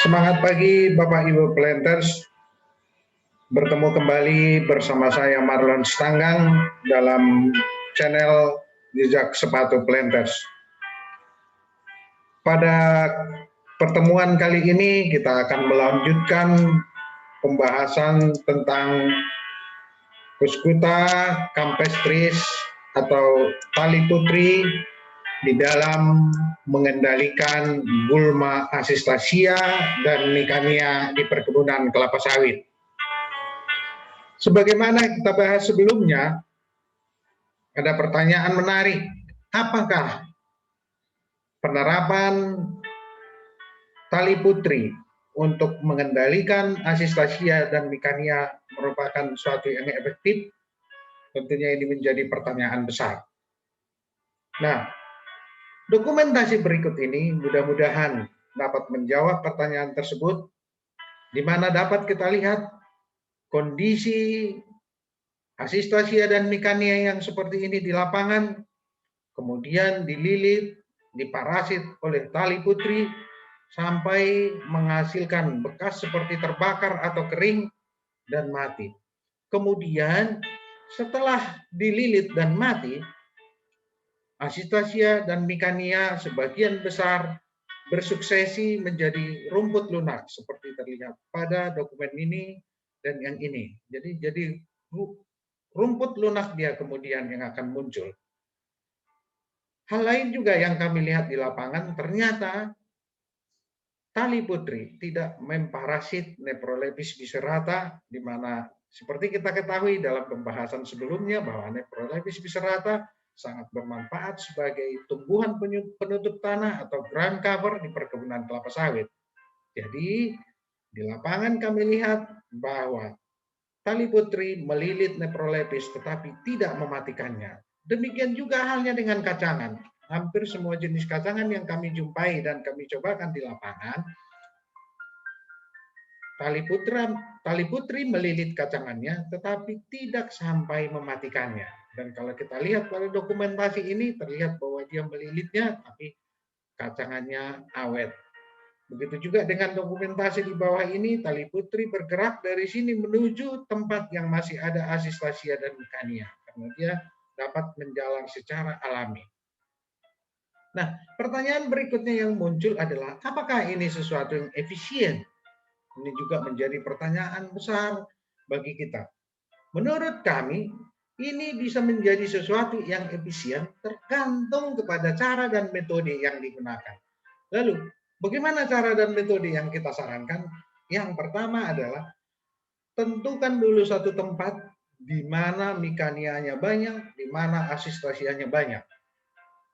Semangat pagi Bapak Ibu Planters, bertemu kembali bersama saya Marlon Stanggang dalam channel Jejak Sepatu Planters. Pada pertemuan kali ini kita akan melanjutkan pembahasan tentang Cuscuta campestris atau tali putri di dalam mengendalikan gulma asistasia dan Nicania di perkebunan kelapa sawit. Sebagaimana kita bahas sebelumnya, ada pertanyaan menarik. Apakah penerapan tali putri untuk mengendalikan asistasia dan Nicania merupakan suatu yang efektif? Tentunya ini menjadi pertanyaan besar. Nah, dokumentasi berikut ini mudah-mudahan dapat menjawab pertanyaan tersebut, di mana dapat kita lihat kondisi asistasia dan Nicania yang seperti ini di lapangan, kemudian dililit, diparasit oleh tali putri, sampai menghasilkan bekas seperti terbakar atau kering dan mati. Kemudian setelah dililit dan mati, asistasia dan Nicania sebagian besar bersuksesi menjadi rumput lunak seperti terlihat pada dokumen ini dan yang ini. Jadi rumput lunak dia kemudian yang akan muncul. Hal lain juga yang kami lihat di lapangan, ternyata tali putri tidak memparasit Nephrolepis biserata, di mana seperti kita ketahui dalam pembahasan sebelumnya bahwa Nephrolepis biserata sangat bermanfaat sebagai tumbuhan penutup tanah atau ground cover di perkebunan kelapa sawit. Jadi di lapangan kami lihat bahwa tali putri melilit Nephrolepis tetapi tidak mematikannya. Demikian juga halnya dengan kacangan. Hampir semua jenis kacangan yang kami jumpai dan kami cobakan di lapangan, tali putri melilit kacangannya tetapi tidak sampai mematikannya. Dan kalau kita lihat pada dokumentasi ini terlihat bahwa dia melilitnya tapi kacangannya awet. Begitu juga dengan dokumentasi di bawah ini, tali putri bergerak dari sini menuju tempat yang masih ada asistasia dan Nicania, karena dia dapat menjalar secara alami. Nah, pertanyaan berikutnya yang muncul adalah, apakah ini sesuatu yang efisien? Ini juga menjadi pertanyaan besar bagi kita. Menurut kami, ini bisa menjadi sesuatu yang efisien tergantung kepada cara dan metode yang digunakan. Lalu, bagaimana cara dan metode yang kita sarankan? Yang pertama adalah tentukan dulu satu tempat di mana Nicanianya banyak, di mana asistasianya banyak.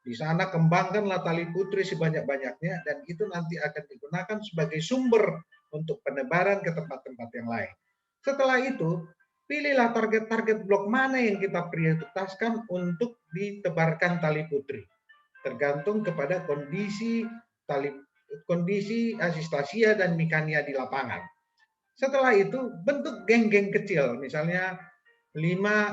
Di sana kembangkanlah tali putri sebanyak-banyaknya dan itu nanti akan digunakan sebagai sumber untuk penebaran ke tempat-tempat yang lain. Setelah itu, pilihlah target-target blok mana yang kita prioritaskan untuk ditebarkan tali putri. Tergantung kepada kondisi asistasia dan Nicania di lapangan. Setelah itu bentuk geng-geng kecil, misalnya 5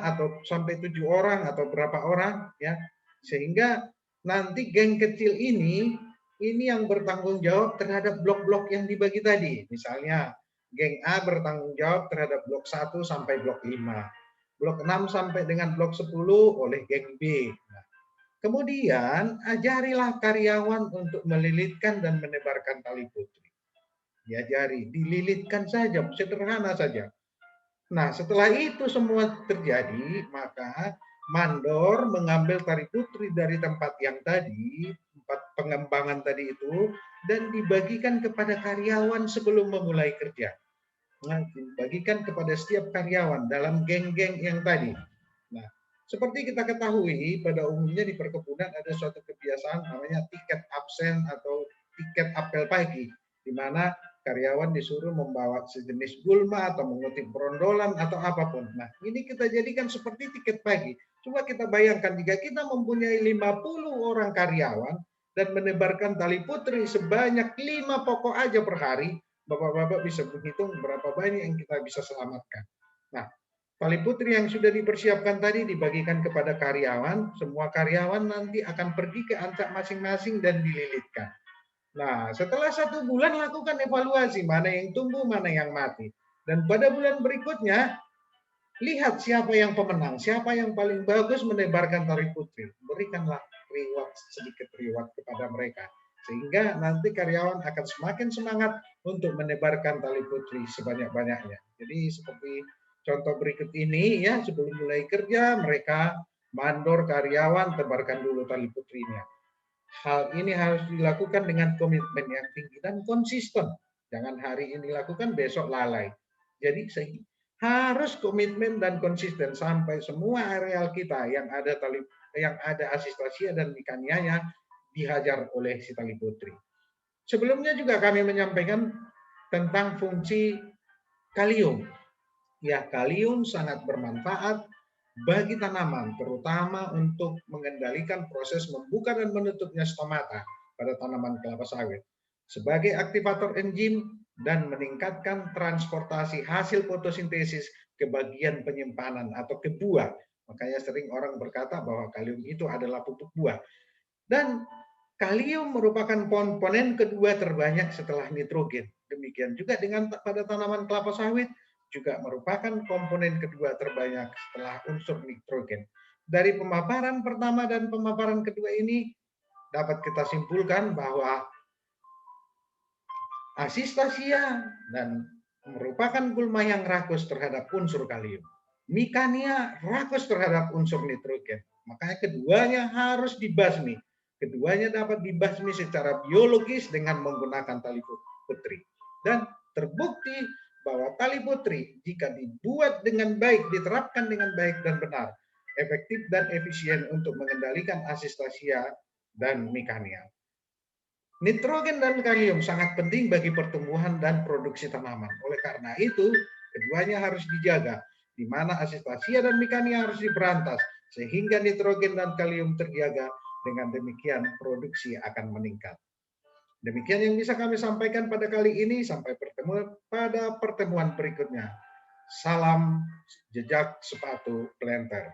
atau sampai 7 orang atau berapa orang, ya, sehingga nanti geng kecil ini yang bertanggung jawab terhadap blok-blok yang dibagi tadi. Misalnya geng A bertanggung jawab terhadap blok 1 sampai blok 5, blok 6 sampai dengan blok 10 oleh geng B. Nah, kemudian ajarilah karyawan untuk melilitkan dan menebarkan tali putri. Diajari, dililitkan saja, sederhana saja. Nah, setelah itu semua terjadi, maka mandor mengambil tali putri dari tempat yang tadi, tempat pengembangan tadi itu, dan dibagikan kepada karyawan sebelum memulai kerja. Nah, dibagikan kepada setiap karyawan dalam geng-geng yang tadi. Nah, seperti kita ketahui, pada umumnya di perkebunan ada suatu kebiasaan namanya tiket absen atau tiket apel pagi, di mana karyawan disuruh membawa sejenis gulma atau mengutip brondolan atau apapun. Nah, ini kita jadikan seperti tiket pagi. Coba kita bayangkan jika kita mempunyai 50 orang karyawan dan menebarkan tali putri sebanyak 5 pokok aja per hari, Bapak-bapak bisa menghitung berapa banyak yang kita bisa selamatkan. Nah, tali putri yang sudah dipersiapkan tadi dibagikan kepada karyawan, semua karyawan nanti akan pergi ke ancak masing-masing dan dililitkan. Nah, setelah 1 bulan lakukan evaluasi, mana yang tumbuh, mana yang mati. Dan pada bulan berikutnya, lihat siapa yang pemenang, siapa yang paling bagus menebarkan tali putri. Berikanlah reward, sedikit reward kepada mereka. Sehingga nanti karyawan akan semakin semangat untuk menebarkan tali putri sebanyak-banyaknya. Jadi seperti contoh berikut ini ya, sebelum mulai kerja mereka mandor karyawan tebarkan dulu tali putrinya. Hal ini harus dilakukan dengan komitmen yang tinggi dan konsisten. Jangan hari ini lakukan, besok lalai. Jadi harus komitmen dan konsisten sampai semua areal kita yang ada asistasia dan mikanianya dihajar oleh si tali putri. Sebelumnya juga kami menyampaikan tentang fungsi kalium. Ya, kalium sangat bermanfaat bagi tanaman, terutama untuk mengendalikan proses membuka dan menutupnya stomata pada tanaman kelapa sawit sebagai aktivator enzim dan meningkatkan transportasi hasil fotosintesis ke bagian penyimpanan atau ke buah. Makanya sering orang berkata bahwa kalium itu adalah pupuk buah. Dan kalium merupakan komponen kedua terbanyak setelah nitrogen. Demikian juga dengan pada tanaman kelapa sawit juga merupakan komponen kedua terbanyak setelah unsur nitrogen. Dari pemaparan pertama dan pemaparan kedua ini dapat kita simpulkan bahwa asistasia dan merupakan gulma yang rakus terhadap unsur kalium. Mikania rakus terhadap unsur nitrogen. Makanya keduanya harus dibasmi. Keduanya dapat dibasmi secara biologis dengan menggunakan tali putri. Dan terbukti bahwa tali putri jika dibuat dengan baik, diterapkan dengan baik dan benar, efektif dan efisien untuk mengendalikan asistasia dan mikania. Nitrogen dan kalium sangat penting bagi pertumbuhan dan produksi tanaman. Oleh karena itu, keduanya harus dijaga, di mana asistasia dan mikania harus diberantas, sehingga nitrogen dan kalium terjaga. Dengan demikian, produksi akan meningkat. Demikian yang bisa kami sampaikan pada kali ini. Sampai bertemu pada pertemuan berikutnya. Salam jejak sepatu planter.